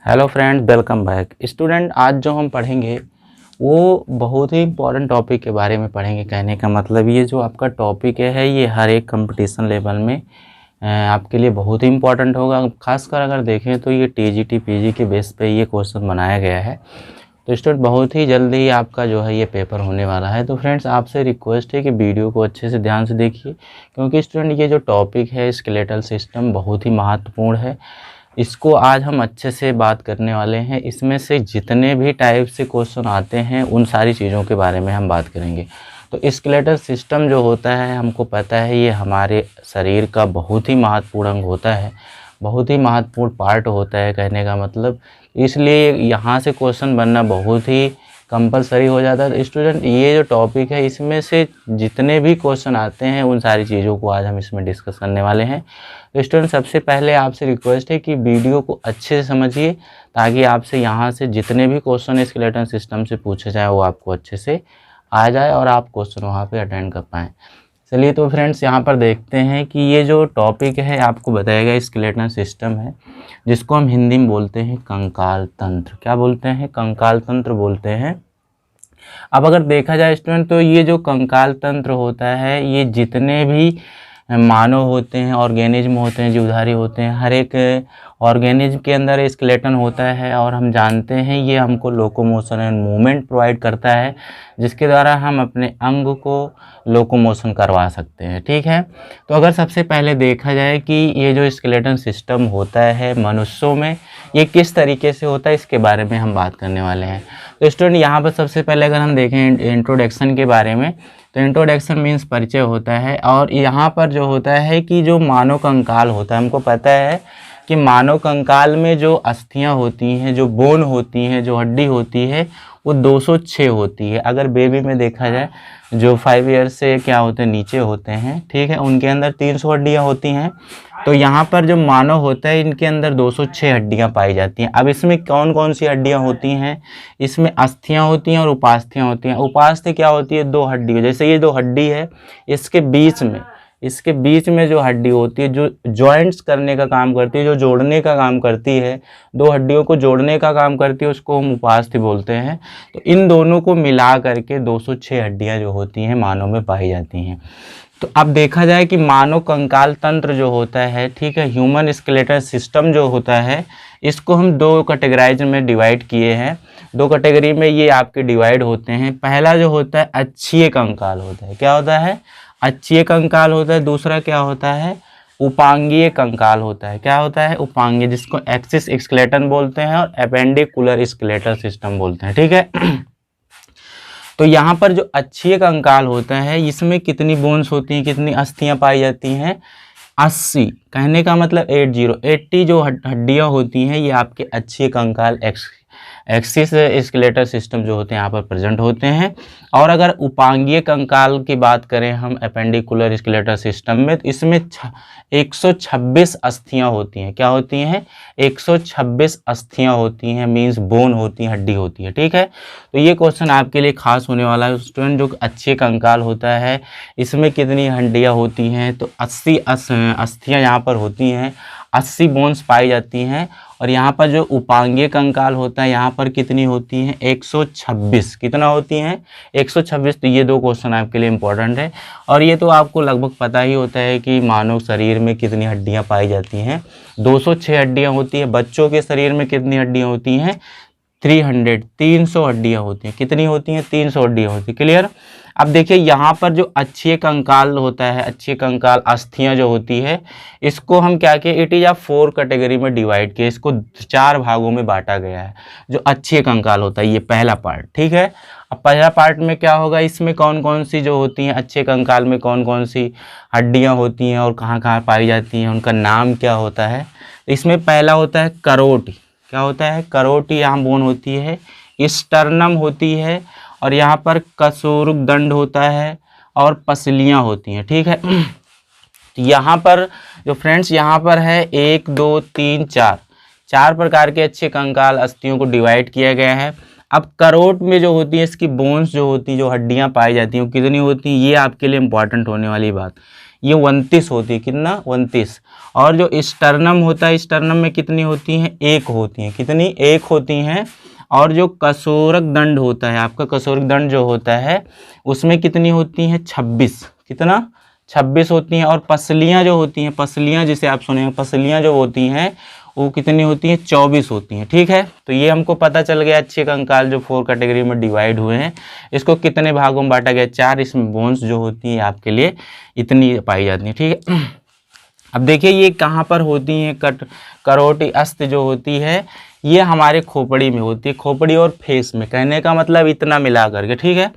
Hello friends, welcome back. Student, आज जो हम पढ़ेंगे वो बहुत ही इम्पोर्टेंट टॉपिक के बारे में पढ़ेंगे। कहने का मतलब ये जो आपका टॉपिक है ये हर एक कंपटीशन लेवल में आपके लिए बहुत ही इम्पोर्टेंट होगा। खासकर अगर देखें तो ये टीजीटी पीजी के बेस पे ये क्वेश्चन बनाया गया है। तो स्टूडेंट, बहुत ही जल्दी ही आपका जो है ये पेपर होने वाला है। तो फ्रेंड्स, आपसे रिक्वेस्ट है कि वीडियो को अच्छे से ध्यान से देखिए, क्योंकि स्टूडेंट ये जो टॉपिक है स्केलेटल सिस्टम बहुत ही महत्वपूर्ण है। इसको आज हम अच्छे से बात करने वाले हैं। इसमें से जितने भी टाइप से क्वेश्चन आते हैं उन सारी चीज़ों के बारे में हम बात करेंगे। तो स्केलेटल सिस्टम जो होता है हमको पता है ये हमारे शरीर का बहुत ही महत्वपूर्ण अंग होता है, बहुत ही महत्वपूर्ण पार्ट होता है कहने का मतलब। इसलिए यहाँ से क्वेश्चन बनना बहुत ही कंपलसरी हो जाता है। तो स्टूडेंट, ये जो टॉपिक है इसमें से जितने भी क्वेश्चन आते हैं उन सारी चीज़ों को आज हम इसमें डिस्कस करने वाले हैं। तो स्टूडेंट, सबसे पहले आपसे रिक्वेस्ट है कि वीडियो को अच्छे से समझिए, ताकि आपसे यहाँ से जितने भी क्वेश्चन स्केलेटन सिस्टम से पूछे जाए वो आपको अच्छे से आ जाए और आप क्वेश्चन वहाँ पे अटेंड कर पाएँ। चलिए, तो फ्रेंड्स यहाँ पर देखते हैं कि ये जो टॉपिक है आपको बताया गया स्केलेटन सिस्टम है, जिसको हम हिंदी में बोलते हैं कंकाल तंत्र। क्या बोलते हैं? कंकाल तंत्र बोलते हैं। अब अगर देखा जाए स्टूडेंट, तो ये जो कंकाल तंत्र होता है ये जितने भी मानव होते हैं, ऑर्गेनिज्म होते हैं, जीवधारी होते हैं, हर एक ऑर्गेनिज्म के अंदर स्केलेटन होता है। और हम जानते हैं ये हमको लोकोमोशन एंड मूवमेंट प्रोवाइड करता है, जिसके द्वारा हम अपने अंग को लोकोमोशन करवा सकते हैं। ठीक है, तो अगर सबसे पहले देखा जाए कि ये जो स्केलेटन सिस्टम होता है मनुष्यों में ये किस तरीके से होता है, इसके बारे में हम बात करने वाले हैं। तो स्टूडेंट, यहाँ पर सबसे पहले अगर हम देखें इंट्रोडक्शन के बारे में, तो इंट्रोडक्शन मीन्स परिचय होता है। और यहाँ पर जो होता है कि जो मानव कंकाल होता है, हमको पता है कि मानव कंकाल में जो अस्थियां होती हैं, जो बोन होती हैं, जो हड्डी होती है वो 206 होती है। अगर बेबी में देखा जाए जो 5 ईयर्स से क्या होते हैं नीचे होते हैं, ठीक है, उनके अंदर 300 हड्डियाँ होती हैं। तो यहाँ पर जो मानव होता है इनके अंदर 206 हड्डियाँ पाई जाती हैं। अब इसमें कौन कौन सी हड्डियाँ होती हैं? इसमें अस्थियाँ होती हैं और उपास्थियाँ होती हैं। उपास्थि क्या होती है? 2 हड्डी। जैसे ये 2 हड्डी है, इसके बीच में जो हड्डी होती है जो जॉइंट्स करने का काम करती है, जो जोड़ने का काम करती है, 2 हड्डियों को जोड़ने का काम करती है, उसको हम उपास्थि बोलते हैं। तो इन दोनों को मिला करके 206 हड्डियाँ जो होती हैं मानव में पाई जाती हैं। तो अब देखा जाए कि मानव कंकाल तंत्र जो होता है, ठीक है, ह्यूमन स्केलेटल सिस्टम जो होता है, इसको हम 2 कैटेगराइज में डिवाइड किए हैं। 2 कैटेगरी में ये आपके डिवाइड होते हैं। पहला जो होता है अक्षीय कंकाल होता है। क्या होता है? अक्षीय कंकाल होता है। दूसरा क्या होता है? उपांगीय कंकाल होता है। क्या होता है? उपांगीय, जिसको एक्सिस स्केलेटन बोलते हैं और एपेंडिकुलर स्केलेटल सिस्टम बोलते हैं। ठीक है, तो यहाँ पर जो अक्षीय कंकाल होता है इसमें कितनी बोन्स होती हैं, कितनी अस्थियां पाई जाती हैं? 80। कहने का मतलब 80 जो हड्डियां होती हैं ये आपके अक्षीय कंकाल एक्सिस स्केलेटल सिस्टम जो होते हैं यहाँ पर प्रेजेंट होते हैं। और अगर उपांगीय कंकाल की बात करें हम एपेंडिकुलर स्केलेटल सिस्टम में, तो इसमें 126 अस्थियां होती हैं। क्या होती हैं? 126 अस्थियां होती हैं, मींस बोन होती हैं, हड्डी होती है। ठीक है, तो ये क्वेश्चन आपके लिए खास होने वाला है स्टूडेंट। जो अक्षीय कंकाल होता है इसमें कितनी हड्डियां होती हैं? तो 80 अस्थियां यहाँ पर होती हैं, 80 बोन्स पाई जाती हैं। और यहाँ पर जो उपांगीय कंकाल होता है यहाँ पर कितनी होती हैं? 126। कितना होती हैं? 126। तो ये 2 क्वेश्चन आपके लिए इंपॉर्टेंट है। और ये तो आपको लगभग पता ही होता है कि मानव शरीर में कितनी हड्डियाँ पाई जाती हैं। 206 हड्डियाँ होती हैं। बच्चों के शरीर में कितनी हड्डियाँ होती हैं? 300 हड्डियाँ होती हैं। कितनी होती हैं? 300 हड्डियाँ होती हैं। क्लियर? अब देखिए यहाँ पर जो अक्षीय कंकाल होता है, अक्षीय कंकाल अस्थियां जो होती है, इसको हम क्या किए? इट इज 4 कैटेगरी में डिवाइड किए। इसको 4 भागों में बांटा गया है। जो अक्षीय कंकाल होता है ये पहला पार्ट। ठीक है, अब पहला पार्ट में क्या होगा? इसमें कौन कौन सी जो होती हैं अक्षीय कंकाल में कौन कौन सी हड्डियाँ होती हैं और कहाँ कहाँ पाई जाती हैं, उनका नाम क्या होता है? इसमें पहला होता है करोटी। क्या होता है? करोटी यहाँ बोन होती है, स्टर्नम होती है, और यहाँ पर कशोरुकदंड होता है और पसलियाँ होती हैं। ठीक है, तो यहाँ पर जो फ्रेंड्स यहाँ पर है 1 2 3 4 प्रकार के अच्छे कंकाल अस्थियों को डिवाइड किया गया है। अब करोट में जो होती है इसकी बोन्स जो होती है, जो हड्डियां पाई जाती हैं वो कितनी होती हैं, ये आपके लिए इंपॉर्टेंट होने वाली बात, ये 29 होती है। कितना? 29। और जो स्टर्नम होता है, स्टर्नम में कितनी होती हैं? 1 होती हैं। कितनी? 1 होती हैं। और जो कशोरक दंड होता है आपका, कशोरक दंड जो होता है उसमें कितनी होती हैं? 26। कितना? 26 होती हैं। और पसलियाँ जो होती हैं, पसलियाँ जिसे आप सुने, पसलियाँ जो होती हैं वो कितनी होती हैं? 24 होती हैं। ठीक है, तो ये हमको पता चल गया अच्छे कंकाल जो 4 कैटेगरी में डिवाइड हुए हैं, इसको कितने भागों में बांटा गया? 4। इसमें बोन्स जो होती हैं आपके लिए इतनी पाई जाती हैं। ठीक है, अब देखिए ये कहाँ पर होती हैं? करोटी अस्थि जो होती है ये हमारे खोपड़ी में होती है, खोपड़ी और फेस में, कहने का मतलब इतना मिला करके। ठीक है,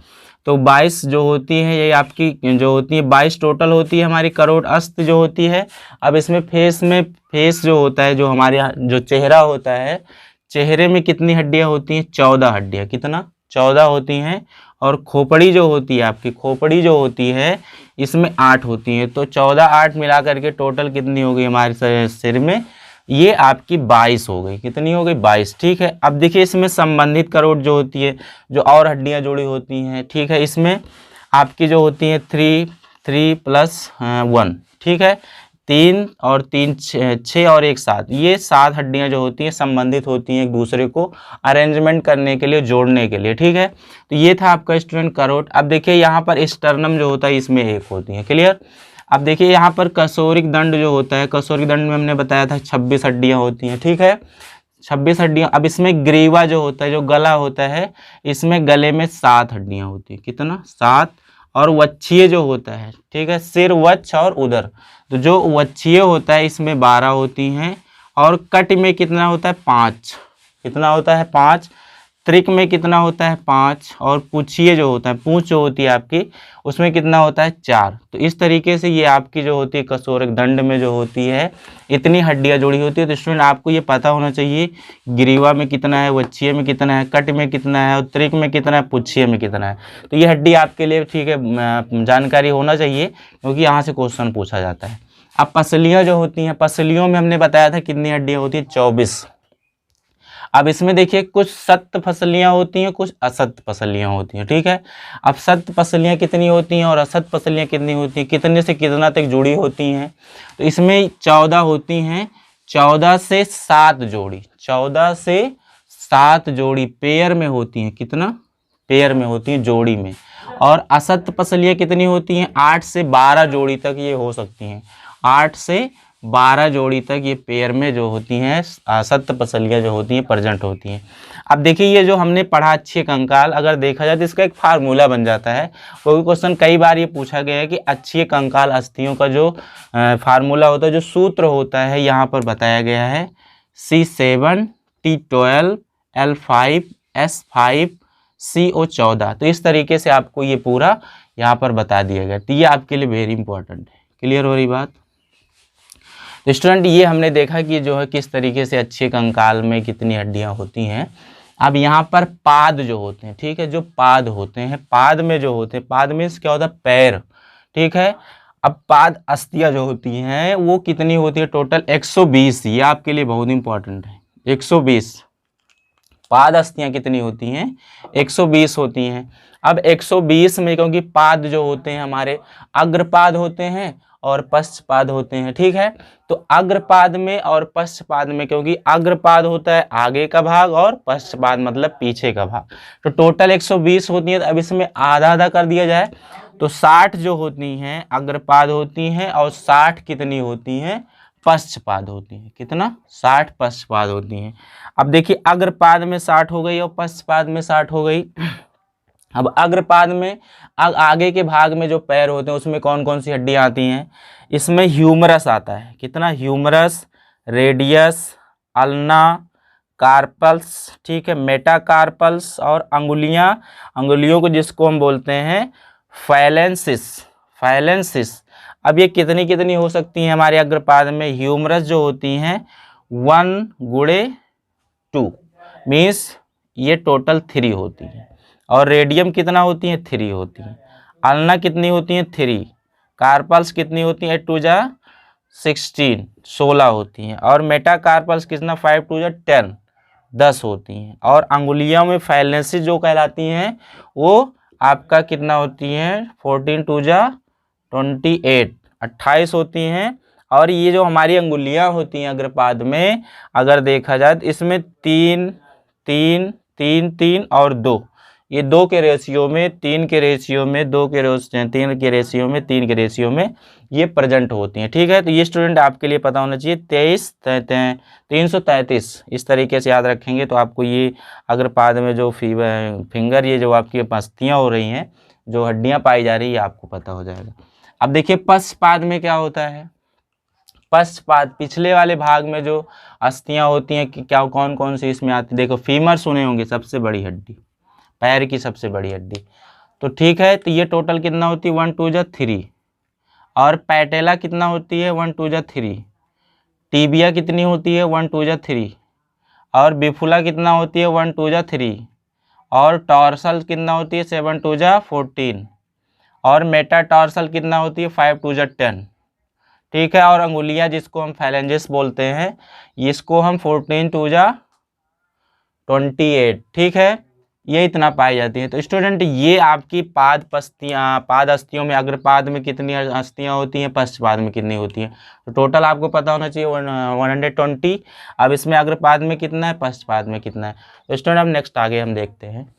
तो 22 जो होती है ये आपकी जो होती है 22 टोटल होती है हमारी करोट अस्थि जो होती है। अब इसमें फेस जो होता है, जो हमारे यहाँ जो चेहरा होता है, चेहरे में कितनी हड्डियाँ होती हैं? 14 हड्डियाँ। कितना? 14 होती हैं। और खोपड़ी जो होती है आपकी, खोपड़ी जो होती है इसमें 8 होती हैं। तो 14 8 मिला करके टोटल कितनी हो गई हमारे सिर में? ये आपकी 22 हो गई। कितनी हो गई? 22। ठीक है, अब देखिए इसमें संबंधित करोट जो होती है, जो और हड्डियां जुड़ी होती हैं, ठीक है, इसमें आपकी जो होती है 3 प्लस 1, ठीक है, 3 और 3 6 और 1 7, ये 7 हड्डियां जो होती हैं संबंधित होती हैं एक दूसरे को अरेंजमेंट करने के लिए, जोड़ने के लिए। ठीक है, तो ये था आपका स्टूडेंट करोट। अब देखिए यहाँ पर स्टर्नम जो होता है इसमें 1 होती है। क्लियर? अब देखिए यहाँ पर कशोरिक दंड जो होता है, कशोरिक दंड में हमने बताया था 26 हड्डियाँ होती हैं। ठीक है, 26 हड्डियाँ। अब इसमें ग्रीवा जो होता है, जो गला होता है, इसमें गले में 7 हड्डियाँ होती हैं। कितना? 7। और वच्छिय जो होता है, ठीक है, सिर, वक्ष और उदर, तो जो वच्छिय होता है इसमें 12 होती हैं। और कट में कितना होता है? 5। कितना होता है? 5। त्रिक में कितना होता है? 5। और पूछिए जो होता है, पूंछ जो होती है आपकी, उसमें कितना होता है? 4। तो इस तरीके से ये आपकी जो होती है कशोरक दंड में जो होती है इतनी हड्डियां जुड़ी होती है। तो स्टूडेंट आपको ये पता होना चाहिए ग्रीवा में कितना है, वच्छिय में कितना है, कट में कितना है और त्रिक में कितना है, पुच्छिय में कितना है। तो ये हड्डी आपके लिए, ठीक है, जानकारी होना चाहिए क्योंकि यहाँ से क्वेश्चन पूछा जाता है। अब पसलियाँ जो होती हैं, पसलियों में हमने बताया था कितनी हड्डियाँ होती हैं? 24। अब इसमें देखिए कुछ सख्त फसलियां होती हैं, कुछ असत फसलियां होती हैं। ठीक है, अब सख्त फसलियां कितनी होती हैं और असत फसलियां कितनी होती हैं, कितने से कितना तक जुड़ी होती हैं? तो इसमें 14 होती हैं। 14 से 7 जोड़ी, 14 से 7 जोड़ी पेयर में होती हैं। कितना? पेयर में होती हैं, जोड़ी में। और असत फसलियां कितनी होती हैं? 8 से 12 जोड़ी तक ये हो सकती हैं। 8 से 12 जोड़ी तक ये पेयर में जो होती हैं सत्य पसलियाँ जो होती हैं प्रेजेंट होती हैं। अब देखिए ये जो हमने पढ़ा अच्छे कंकाल, अगर देखा जाए तो इसका एक फार्मूला बन जाता है। कोई क्वेश्चन कई बार ये पूछा गया है कि अच्छे कंकाल अस्थियों का जो फार्मूला होता है, जो सूत्र होता है, यहाँ पर बताया गया है C7 T12 L5 S5 CO14। तो इस तरीके से आपको ये पूरा यहाँ पर बता दिया गया। तो ये आपके लिए वेरी इंपॉर्टेंट है। क्लियर हो रही बात? तो स्टूडेंट ये हमने देखा कि जो है किस तरीके से अच्छे कंकाल में कितनी हड्डियां होती हैं। अब यहाँ पर पाद जो होते हैं, ठीक है, जो पाद होते हैं, पाद में जो होते हैं, पाद मीन्स क्या होता है? पैर। ठीक है, अब पाद अस्थियां जो होती हैं वो कितनी होती है? टोटल 120। ये आपके लिए बहुत इंपॉर्टेंट है। 120 पाद अस्थियां कितनी होती हैं? 120 होती हैं। अब 120 में क्योंकि पाद जो होते हैं हमारे अग्रपाद होते हैं और पश्चपाद होते हैं। ठीक है, तो अग्रपाद में और पश्चपाद में, क्योंकि अग्रपाद होता है आगे का भाग और पश्चपाद मतलब पीछे का भाग, तो टोटल 120 होती है। तो अब इसमें आधा आधा कर दिया जाए तो 60 जो होती हैं अग्रपाद होती हैं और 60 कितनी होती हैं? पश्चपाद होती हैं। कितना? 60 पश्चपाद होती हैं। अब देखिए अग्रपाद में 60 हो गई और पश्चपाद में 60 हो गई। अब अग्रपाद में आगे के भाग में जो पैर होते हैं उसमें कौन कौन सी हड्डियां आती हैं? इसमें ह्यूमरस आता है। कितना? ह्यूमरस, रेडियस, अल्ना, कार्पल्स, ठीक है, मेटाकार्पल्स और अंगुलियों को जिसको हम बोलते हैं फाइलेंसिस। अब ये कितनी कितनी हो सकती हैं हमारे अग्रपाद में? ह्यूमरस जो होती हैं 1 गुणे 2 मीन्स ये टोटल 3 होती हैं। और रेडियम कितना होती हैं? 3 होती हैं। अल्ना कितनी होती हैं? 3। कार्पल्स कितनी होती हैं? 8 2 जा 16 होती हैं। और मेटाकार्पल्स कितना? 5 2 जा 10 10 होती हैं। और अंगुलियों में फैलने से जो कहलाती हैं वो आपका कितना होती हैं, 14 2 जा 28, 28 होती हैं। और ये जो हमारी अंगुलियां होती हैं अग्रपाद में, अगर देखा जाए तो इसमें 3 3 3 3 और 2, ये 2 के रेशियो में, 3 के रेशियो में, 2 के रेशियो, 3 के रेशियो में, 3 के रेशियो में ये प्रेजेंट होती हैं। ठीक है, तो ये स्टूडेंट आपके लिए पता होना चाहिए। 333 इस तरीके से याद रखेंगे तो आपको ये अग्रपाद में जो फिंगर, ये जो आपकी पस्तियाँ हो रही हैं, जो हड्डियाँ पाई जा रही है, आपको पता हो जाएगा। अब देखिए पश्चपाद में क्या होता है। पश्चपाद पिछले वाले भाग में जो अस्थियां होती हैं कि क्या कौन कौन सी इसमें आती है। देखो फीमर सुने होंगे, सबसे बड़ी हड्डी, पैर की सबसे बड़ी हड्डी। तो ठीक है, तो ये टोटल कितना होती है, 1 2 जा 3। और पैटेला कितना होती है, 1 2 जा 3। टीबिया कितनी होती है, 1 2 जा 3। और बिफुला कितना होती है, 1 2 जा 3। और टॉर्सल कितना होती है, 7 2 जा 14। और मेटाटॉर्सल कितना होती है, 5 2 जा 10। ठीक है, और अंगुलियां जिसको हम फैलेंजेस बोलते हैं, इसको हम 14 2 जा 28। ठीक है, ये इतना पाई जाती है। तो स्टूडेंट ये आपकी पाद अस्थियों में अग्रपाद में कितनी अस्थियां होती हैं, पश्चपाद में कितनी होती हैं। तो टोटल आपको पता होना चाहिए 120। अब इसमें अग्रपाद में कितना है, पश्चपाद में कितना है। तो स्टूडेंट अब नेक्स्ट आगे हम देखते हैं।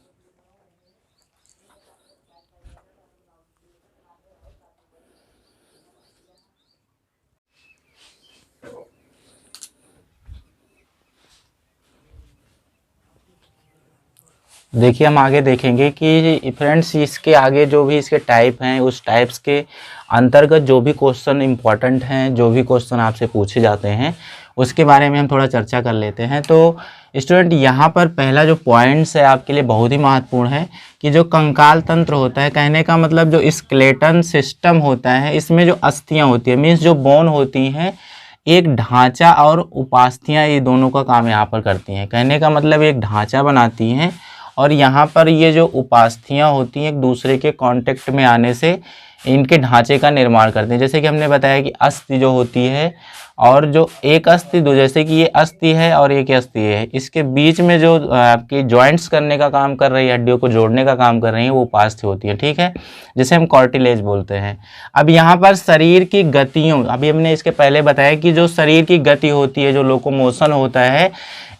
देखिए हम आगे देखेंगे कि फ्रेंड्स इसके आगे जो भी इसके टाइप हैं, उस टाइप्स के अंतर्गत जो भी क्वेश्चन इम्पॉर्टेंट हैं, जो भी क्वेश्चन आपसे पूछे जाते हैं, उसके बारे में हम थोड़ा चर्चा कर लेते हैं। तो स्टूडेंट यहाँ पर पहला जो पॉइंट्स है आपके लिए बहुत ही महत्वपूर्ण है कि जो कंकाल तंत्र होता है, कहने का मतलब जो स्केलेटन सिस्टम होता है, इसमें जो अस्थियाँ होती है, मीन्स जो बोन होती हैं, एक ढांचा और उपास्थियाँ, ये दोनों का काम यहाँ पर करती हैं। कहने का मतलब एक ढांचा बनाती हैं और यहाँ पर ये जो उपास्थियाँ होती हैं एक दूसरे के कांटेक्ट में आने से इनके ढांचे का निर्माण करते हैं। जैसे कि हमने बताया कि अस्थि जो होती है और जो एक अस्थि दो, जैसे कि ये अस्थि है और एक अस्थि है, इसके बीच में जो आपकी जॉइंट्स करने का काम कर रही है, हड्डियों को जोड़ने का काम कर रही है, वो उपास्थि होती है। ठीक है, जिसे हम कार्टिलेज बोलते हैं। अब यहाँ पर शरीर की गतियों, अभी हमने इसके पहले बताया कि जो शरीर की गति होती है, जो लोकोमोशन होता है,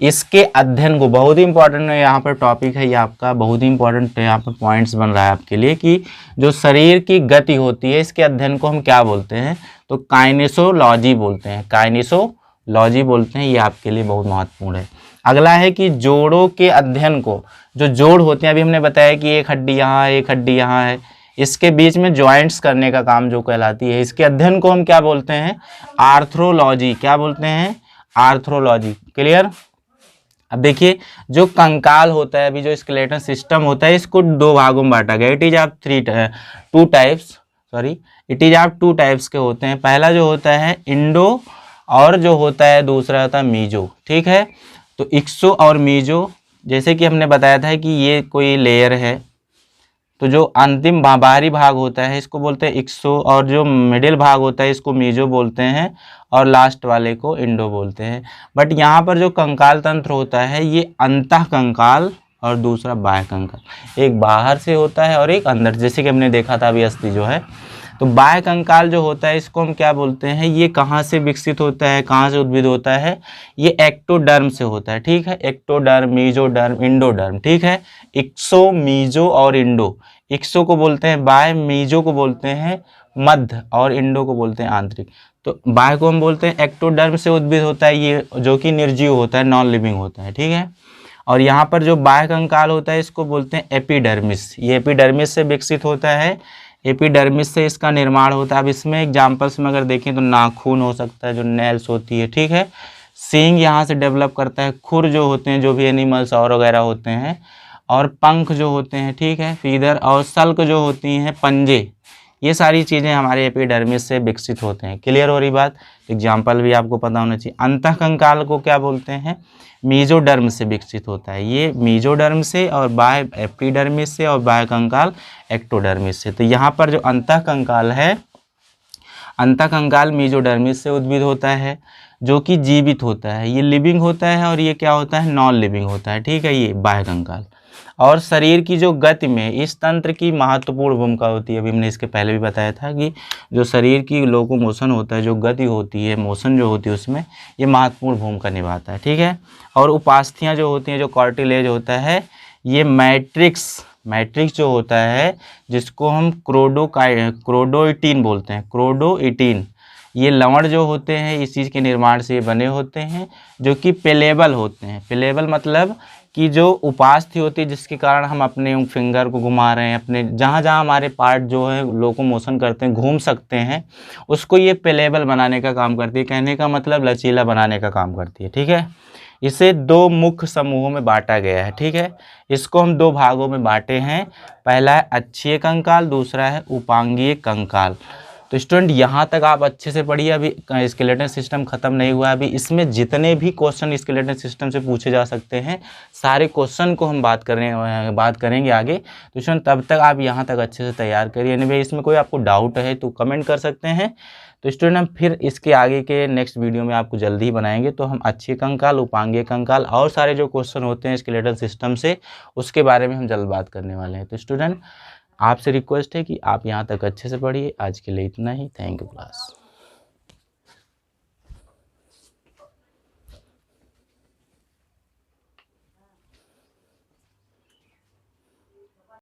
इसके अध्ययन को, बहुत ही इंपॉर्टेंट यहाँ पर टॉपिक है, ये आपका बहुत ही इंपॉर्टेंट यहाँ पर पॉइंट्स बन रहा है आपके लिए कि जो शरीर की गति होती है, इसके अध्ययन को हम क्या बोलते हैं, तो काइनेसोलॉजी बोलते हैं। काइनेसोलॉजी बोलते हैं, ये आपके लिए बहुत महत्वपूर्ण है। अगला है कि जोड़ों के अध्ययन को, जो जोड़ होते हैं, अभी हमने बताया कि एक हड्डी यहाँ है, एक हड्डी यहाँ है, इसके बीच में जॉइंट्स करने का काम जो कहलाती है, इसके अध्ययन को हम क्या बोलते हैं, आर्थ्रोलॉजी। क्या बोलते हैं, आर्थ्रोलॉजी। क्लियर। अब देखिए जो कंकाल होता है, अभी जो स्केलेटन सिस्टम होता है, इसको 2 भागों में बांटा गया। इट इज ऑफ 2 टाइप्स के होते हैं। पहला जो होता है इंडो और जो होता है दूसरा होता है मीजो। ठीक है, तो इक्सो और मीजो, जैसे कि हमने बताया था कि ये कोई लेयर है, तो जो अंतिम बाहरी भाग होता है इसको बोलते हैं इक्सो, और जो मिडिल भाग होता है इसको मीजो बोलते हैं, और लास्ट वाले को इंडो बोलते हैं। बट यहाँ पर जो कंकाल तंत्र होता है, ये अंतः कंकाल और दूसरा बाह्य कंकाल, एक बाहर से होता है और एक अंदर, जैसे कि हमने देखा था अभी अस्थि जो है। तो बाह्य कंकाल जो होता है इसको हम क्या बोलते हैं, ये कहाँ से विकसित होता है, कहाँ से उद्भिद होता है, ये एक्टोडर्म से होता है। ठीक है, एक्टोडर्म, मीजोडर्म, इंडोडर्म। ठीक है, इक्सो, मीजो और इंडो। इक्सो को बोलते हैं बाह्य, मीजो को बोलते हैं मध्य, और इंडो को बोलते हैं आंतरिक। तो बाह्य को हम बोलते हैं एक्टोडर्म से उद्भिद होता है, ये जो कि निर्जीव होता है, नॉन लिविंग होता है। ठीक है, और यहाँ पर जो बाह्य कंकाल होता है इसको बोलते हैं एपिडर्मिस। ये एपिडर्मिस से विकसित होता है, एपिडर्मिस से इसका निर्माण होता है। अब इसमें एग्जाम्पल्स में अगर देखें तो नाखून हो सकता है, जो नेल्स होती है। ठीक है, सींग यहाँ से डेवलप करता है, खुर जो होते हैं, जो भी एनिमल्स और वगैरह होते हैं, और पंख जो होते हैं। ठीक है, फीदर, और सल्क जो होती हैं, पंजे, ये सारी चीज़ें हमारे एपिडर्मिस से विकसित होते हैं। क्लियर हो रही बात। एग्जाम्पल भी आपको पता होना चाहिए। अंतः कंकाल को क्या बोलते हैं, मीजोडर्म से विकसित होता है, ये मीजोडर्म से, और बाह्य एपिडर्मिस से, और बाह्य कंकाल एक्टोडर्मिस से। तो यहाँ पर जो अंतः कंकाल है, अंतःकंकाल मेसोडर्मिस से उद्भिद होता है, जो कि जीवित होता है, ये लिविंग होता है, और ये क्या होता है, नॉन लिविंग होता है, ठीक है, ये बाह्य कंकाल। और शरीर की जो गति में इस तंत्र की महत्वपूर्ण भूमिका होती है। अभी हमने इसके पहले भी बताया था कि जो शरीर की लोकोमोशन होता है, जो गति होती है, मोशन जो होती है, उसमें ये महत्वपूर्ण भूमिका निभाता है, ठीक है। और उपास्थियाँ जो होती हैं, जो कार्टिलेज होता है, ये मैट्रिक्स जो होता है, जिसको हम क्रोडोइटिन बोलते हैं, क्रोडोइटिन, ये लवण जो होते हैं इस चीज़ के निर्माण से बने होते हैं, जो कि पेलेबल होते हैं। पेलेबल मतलब कि जो उपास्थि होती है, जिसके कारण हम अपने फिंगर को घुमा रहे हैं, अपने जहाँ जहाँ हमारे पार्ट जो है लोकोमोशन करते हैं, घूम सकते हैं, उसको ये पेलेबल बनाने का काम करती है। कहने का मतलब लचीला बनाने का काम करती है, ठीक है। इसे दो मुख्य समूहों में बांटा गया है, ठीक है। इसको हम दो भागों में बांटे हैं। पहला है अक्षीय कंकाल, दूसरा है उपांगीय कंकाल। तो स्टूडेंट यहाँ तक आप अच्छे से पढ़िए। अभी स्केलेटन सिस्टम खत्म नहीं हुआ। अभी इसमें जितने भी क्वेश्चन स्केलेटन सिस्टम से पूछे जा सकते हैं, सारे क्वेश्चन को हम बात करेंगे आगे। तो स्टूडेंट तब तक आप यहाँ तक अच्छे से तैयार करिए। एनीवे इसमें कोई आपको डाउट है तो कमेंट कर सकते हैं। तो स्टूडेंट हम फिर इसके आगे के नेक्स्ट वीडियो में आपको जल्दी ही बनाएंगे। तो हम अक्षीय कंकाल, उपांगीय कंकाल और सारे जो क्वेश्चन होते हैं स्केलेटन सिस्टम से, उसके बारे में हम जल्द बात करने वाले हैं। तो स्टूडेंट आपसे रिक्वेस्ट है कि आप यहाँ तक अच्छे से पढ़िए। आज के लिए इतना ही। Thank you class.